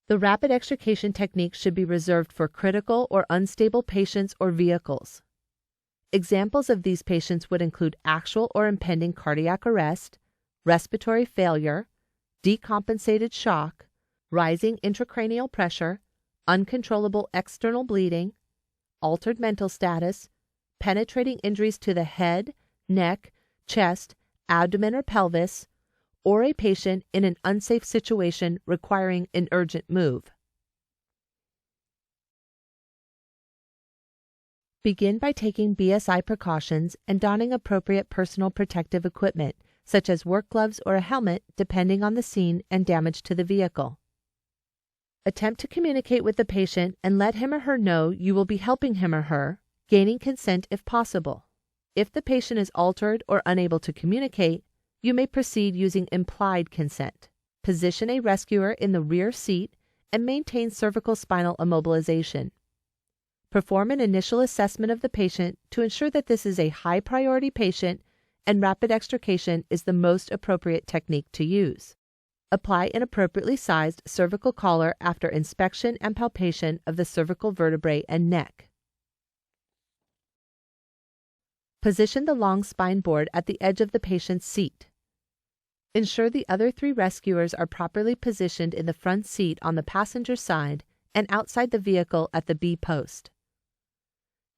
The rapid extrication technique should be reserved for critical or unstable patients or vehicles. Examples of these patients would include actual or impending cardiac arrest, respiratory failure, decompensated shock, rising intracranial pressure, uncontrollable external bleeding, altered mental status, penetrating injuries to the head, neck, chest, abdomen, or pelvis, or a patient in an unsafe situation requiring an urgent move. Begin by taking BSI precautions and donning appropriate personal protective equipment, such as work gloves or a helmet, depending on the scene and damage to the vehicle. Attempt to communicate with the patient and let him or her know you will be helping him or her, gaining consent if possible. If the patient is altered or unable to communicate, you may proceed using implied consent. Position a rescuer in the rear seat and maintain cervical spinal immobilization. Perform an initial assessment of the patient to ensure that this is a high-priority patient and rapid extrication is the most appropriate technique to use. Apply an appropriately sized cervical collar after inspection and palpation of the cervical vertebrae and neck. Position the long spine board at the edge of the patient's seat. Ensure the other 3 rescuers are properly positioned in the front seat on the passenger side and outside the vehicle at the B post.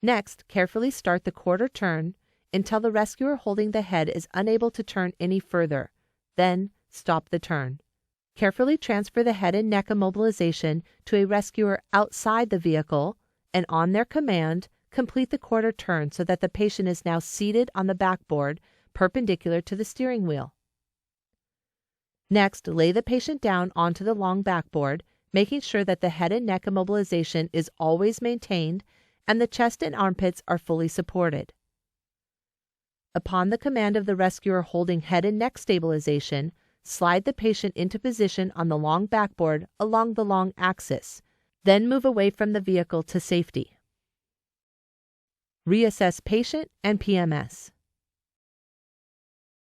Next, carefully start the quarter turn until the rescuer holding the head is unable to turn any further. Then, stop the turn. Carefully transfer the head and neck immobilization to a rescuer outside the vehicle, and on their command, complete the quarter turn so that the patient is now seated on the backboard, perpendicular to the steering wheel. Next, lay the patient down onto the long backboard, making sure that the head and neck immobilization is always maintained and the chest and armpits are fully supported. Upon the command of the rescuer holding head and neck stabilization, slide the patient into position on the long backboard along the long axis, then move away from the vehicle to safety. Reassess patient and PMS.